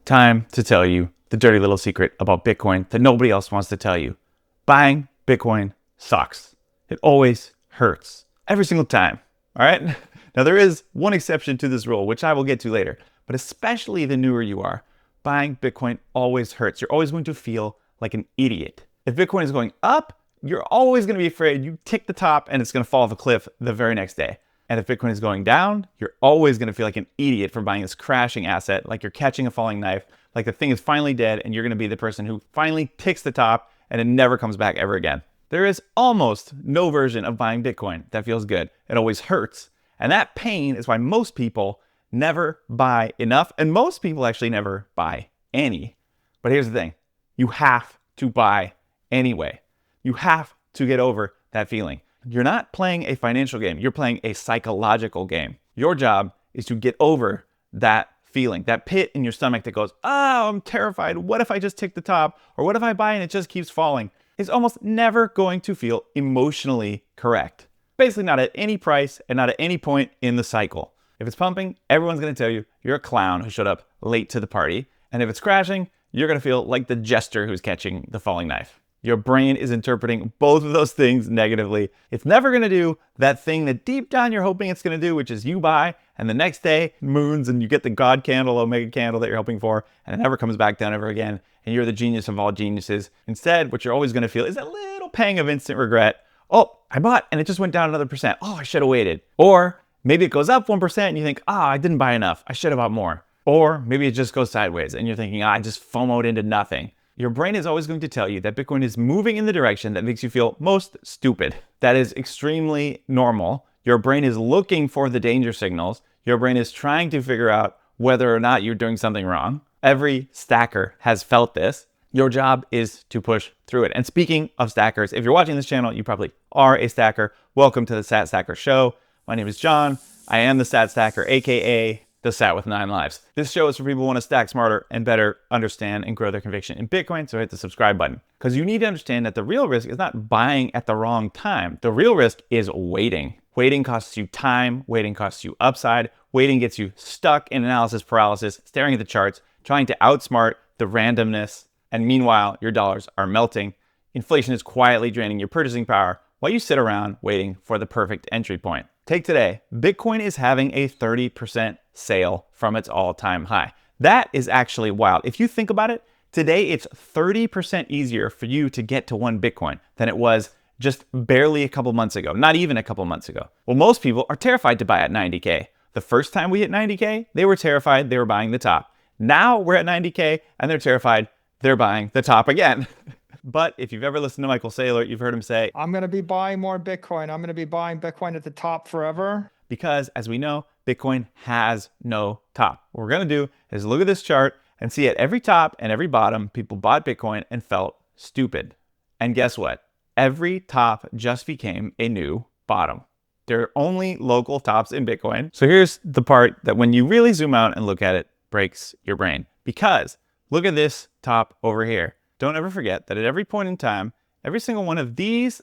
Time to tell you the dirty little secret about Bitcoin that nobody else wants to tell you. Buying Bitcoin sucks. It always hurts. Every single time. All right? Now, there is one exception to this rule, which I will get to later. But especially the newer you are, buying Bitcoin always hurts. You're always going to feel like an idiot. If Bitcoin is going up, you're always going to be afraid you tick the top and it's going to fall off a cliff the very next day. And if Bitcoin is going down, you're always going to feel like an idiot for buying this crashing asset, like you're catching a falling knife, like the thing is finally dead and you're going to be the person who finally ticks the top and it never comes back ever again. There is almost no version of buying Bitcoin that feels good. It always hurts. And that pain is why most people never buy enough, and most people actually never buy any. But here's the thing. You have to buy anyway. You have to get over that feeling. You're not playing a financial game. You're playing a psychological game. Your job is to get over that feeling, that pit in your stomach that goes, oh, I'm terrified. What if I just tick the top? Or what if I buy and it just keeps falling? It's almost never going to feel emotionally correct. Basically not at any price and not at any point in the cycle. If it's pumping, everyone's going to tell you you're a clown who showed up late to the party. And if it's crashing, you're going to feel like the jester who's catching the falling knife. Your brain is interpreting both of those things negatively. It's never going to do that thing that deep down you're hoping it's going to do, which is you buy, and the next day moons and you get the God candle, Omega candle that you're hoping for, and it never comes back down ever again, and you're the genius of all geniuses. Instead, what you're always going to feel is that little pang of instant regret. Oh, I bought and it just went down another percent. Oh, I should have waited. Or maybe it goes up 1% and you think, I didn't buy enough. I should have bought more. Or maybe it just goes sideways and you're thinking, I just FOMO'd into nothing. Your brain is always going to tell you that Bitcoin is moving in the direction that makes you feel most stupid. That is extremely normal. Your brain is looking for the danger signals. Your brain is trying to figure out whether or not you're doing something wrong. Every stacker has felt this. Your job is to push through it. And speaking of stackers, if you're watching this channel, you probably are a stacker. Welcome to the Sat Stacker Show. My name is John. I am the Sat Stacker, aka the Sat with 9 lives. This show is for people who want to stack smarter and better understand and grow their conviction in Bitcoin, so hit the subscribe button. Because you need to understand that the real risk is not buying at the wrong time. The real risk is waiting. Waiting costs you time, waiting costs you upside, waiting gets you stuck in analysis paralysis, staring at the charts, trying to outsmart the randomness, and meanwhile, your dollars are melting. Inflation is quietly draining your purchasing power while you sit around waiting for the perfect entry point. Take today, Bitcoin is having a 30% sale from its all-time high. That is actually wild. If you think about it, today it's 30% easier for you to get to 1 Bitcoin than it was just barely a couple months ago, not even a couple months ago. Well, most people are terrified to buy at 90K. The first time we hit 90K, they were terrified they were buying the top. Now we're at 90K and they're terrified they're buying the top again. But if you've ever listened to Michael Saylor, you've heard him say, I'm going to be buying more Bitcoin. I'm going to be buying Bitcoin at the top forever. Because as we know, Bitcoin has no top. What we're going to do is look at this chart and see at every top and every bottom, people bought Bitcoin and felt stupid. And guess what? Every top just became a new bottom. There are only local tops in Bitcoin. So here's the part that when you really zoom out and look at it, breaks your brain. Because look at this top over here. Don't ever forget that at every point in time, every single one of these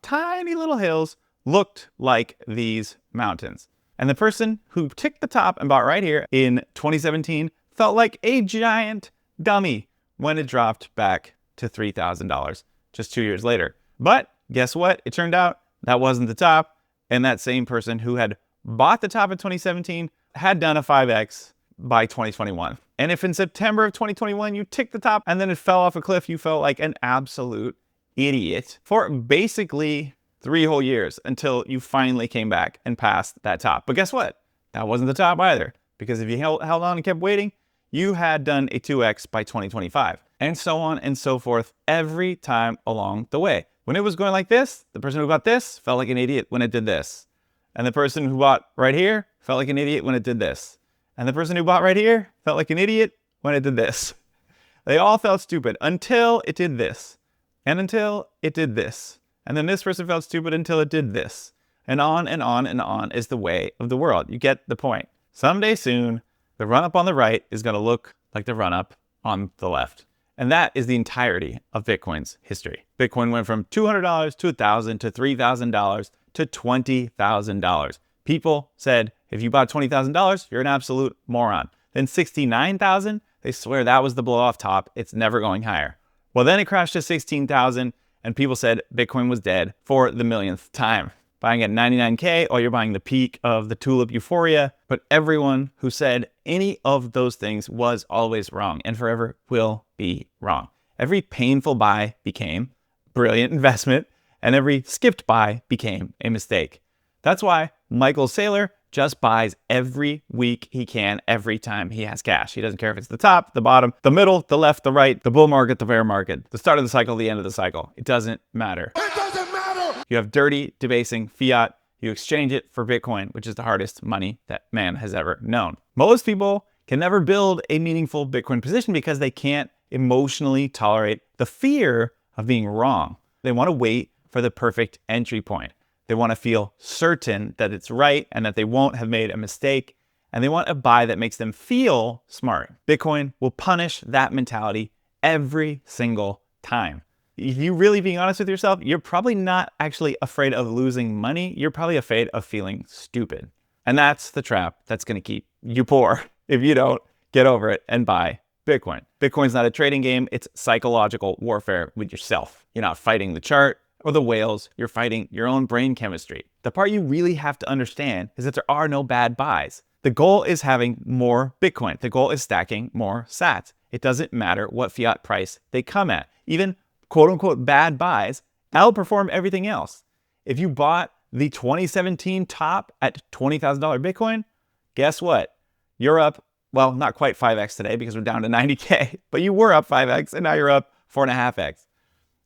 tiny little hills looked like these mountains. And the person who ticked the top and bought right here in 2017 felt like a giant dummy when it dropped back to $3,000 just 2 years later. But guess what? It turned out that wasn't the top. And that same person who had bought the top in 2017 had done a 5X by 2021. And if in September of 2021 you ticked the top and then it fell off a cliff, you felt like an absolute idiot for basically 3 whole years until you finally came back and passed that top. But guess what? That wasn't the top either. Because if you held on and kept waiting, you had done a 2X by 2025. And so on and so forth every time along the way. When it was going like this, the person who bought this felt like an idiot when it did this. And the person who bought right here felt like an idiot when it did this. And the person who bought right here felt like an idiot when it did this. They all felt stupid until it did this. And until it did this. And then this person felt stupid until it did this. And on and on and on is the way of the world. You get the point. Someday soon, the run-up on the right is going to look like the run-up on the left. And that is the entirety of Bitcoin's history. Bitcoin went from $200 to $1,000 to $3,000 to $20,000. People said, if you bought $20,000, you're an absolute moron. Then $69,000, They swear that was the blow off top. It's never going higher. Well, then it crashed to 16,000 and people said Bitcoin was dead for the millionth time. Buying at 99K, or you're buying the peak of the tulip euphoria. But everyone who said any of those things was always wrong and forever will be wrong. Every painful buy became brilliant investment, and every skipped buy became a mistake. That's why Michael Saylor just buys every week he can, every time he has cash. He doesn't care if it's the top, the bottom, the middle, the left, the right, the bull market, the bear market, the start of the cycle, the end of the cycle. It doesn't matter. It doesn't matter. You have dirty, debasing fiat. You exchange it for Bitcoin, which is the hardest money that man has ever known. Most people can never build a meaningful Bitcoin position because they can't emotionally tolerate the fear of being wrong. They want to wait for the perfect entry point. They want to feel certain that it's right and that they won't have made a mistake. And they want a buy that makes them feel smart. Bitcoin will punish that mentality every single time. If you really being honest with yourself, you're probably not actually afraid of losing money. You're probably afraid of feeling stupid. And that's the trap that's going to keep you poor if you don't get over it and buy Bitcoin. Bitcoin's not a trading game. It's psychological warfare with yourself. You're not fighting the chart or the whales. You're fighting your own brain chemistry. The part you really have to understand is that there are no bad buys. The goal is having more Bitcoin. The goal is stacking more sats. It doesn't matter what fiat price they come at. Even quote unquote bad buys outperform everything else. If you bought the 2017 top at $20,000 Bitcoin, guess what? You're up, well, not quite 5x today because we're down to 90K, but you were up 5x and now you're up 4.5x.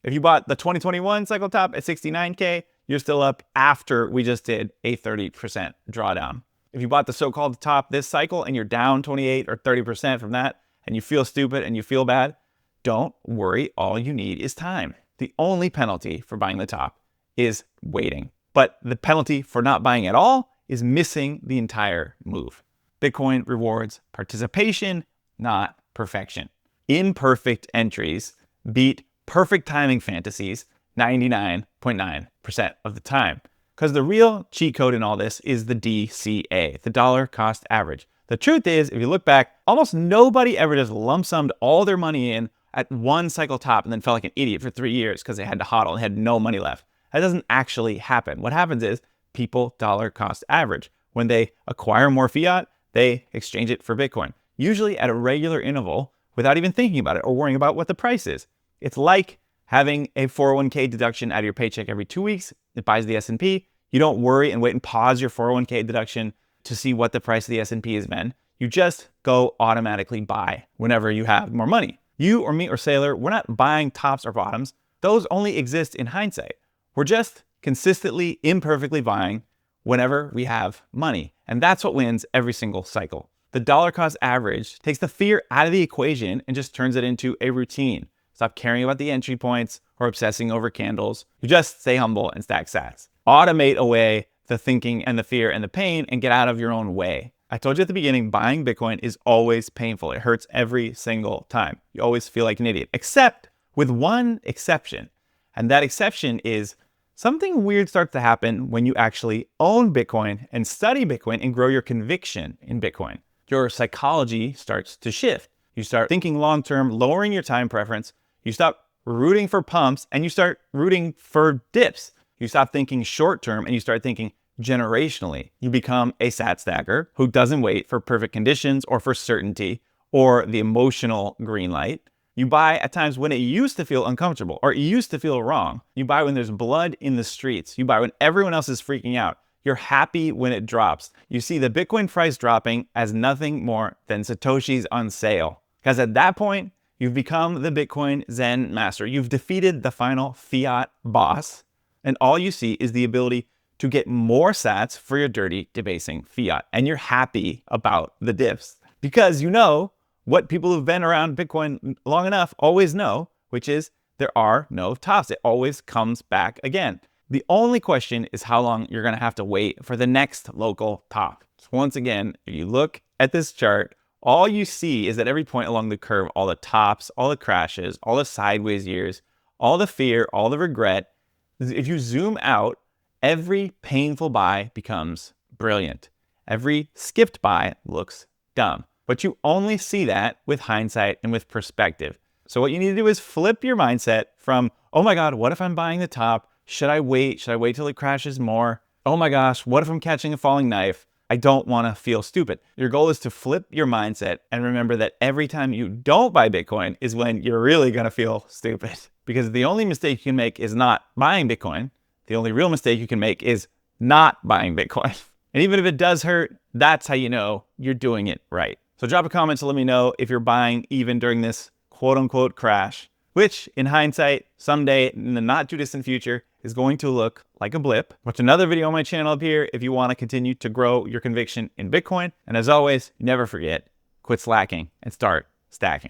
If you bought the 2021 cycle top at 69K, you're still up after we just did a 30% drawdown. If you bought the so-called top this cycle and you're down 28 or 30% from that and you feel stupid and you feel bad, don't worry. All you need is time. The only penalty for buying the top is waiting. But the penalty for not buying at all is missing the entire move. Bitcoin rewards participation, not perfection. Imperfect entries beat perfect timing fantasies 99.9% of the time. Because the real cheat code in all this is the DCA, the dollar cost average. The truth is, if you look back, almost nobody ever just lump summed all their money in at one cycle top and then felt like an idiot for 3 years because they had to hodl and had no money left. That doesn't actually happen. What happens is people dollar cost average. When they acquire more fiat, they exchange it for Bitcoin, usually at a regular interval without even thinking about it or worrying about what the price is. It's like having a 401k deduction out of your paycheck every 2 weeks. It buys the S&P. You don't worry and wait and pause your 401k deduction to see what the price of the S&P has been. You just go automatically buy whenever you have more money. You or me or Saylor, we're not buying tops or bottoms. Those only exist in hindsight. We're just consistently, imperfectly buying whenever we have money. And that's what wins every single cycle. The dollar cost average takes the fear out of the equation and just turns it into a routine. Stop caring about the entry points or obsessing over candles. You just stay humble and stack sats. Automate away the thinking and the fear and the pain and get out of your own way. I told you at the beginning, buying Bitcoin is always painful. It hurts every single time. You always feel like an idiot, except with one exception. And that exception is something weird starts to happen when you actually own Bitcoin and study Bitcoin and grow your conviction in Bitcoin. Your psychology starts to shift. You start thinking long-term, lowering your time preference. You stop rooting for pumps and you start rooting for dips. You stop thinking short-term and you start thinking generationally. You become a sat stacker who doesn't wait for perfect conditions or for certainty or the emotional green light. You buy at times when it used to feel uncomfortable or it used to feel wrong. You buy when there's blood in the streets. You buy when everyone else is freaking out. You're happy when it drops. You see the Bitcoin price dropping as nothing more than Satoshis on sale. Because at that point, you've become the Bitcoin Zen master. You've defeated the final fiat boss. And all you see is the ability to get more sats for your dirty, debasing fiat. And you're happy about the dips because you know what people who've been around Bitcoin long enough always know, which is there are no tops. It always comes back again. The only question is how long you're going to have to wait for the next local top. So once again, if you look at this chart, all you see is at every point along the curve, all the tops, all the crashes, all the sideways years, all the fear, all the regret. If you zoom out, every painful buy becomes brilliant. Every skipped buy looks dumb. But you only see that with hindsight and with perspective. So what you need to do is flip your mindset from, oh my God, what if I'm buying the top? Should I wait? Should I wait till it crashes more? Oh my gosh, what if I'm catching a falling knife? I don't want to feel stupid. Your goal is to flip your mindset and remember that every time you don't buy Bitcoin is when you're really going to feel stupid. Because the only mistake you can make is not buying Bitcoin. The only real mistake you can make is not buying Bitcoin. And even if it does hurt, that's how you know you're doing it right. So drop a comment to let me know if you're buying even during this quote unquote crash, which in hindsight, someday in the not too distant future is going to look like a blip. Watch another video on my channel up here if you want to continue to grow your conviction in Bitcoin. And as always, never forget, quit slacking and start stacking.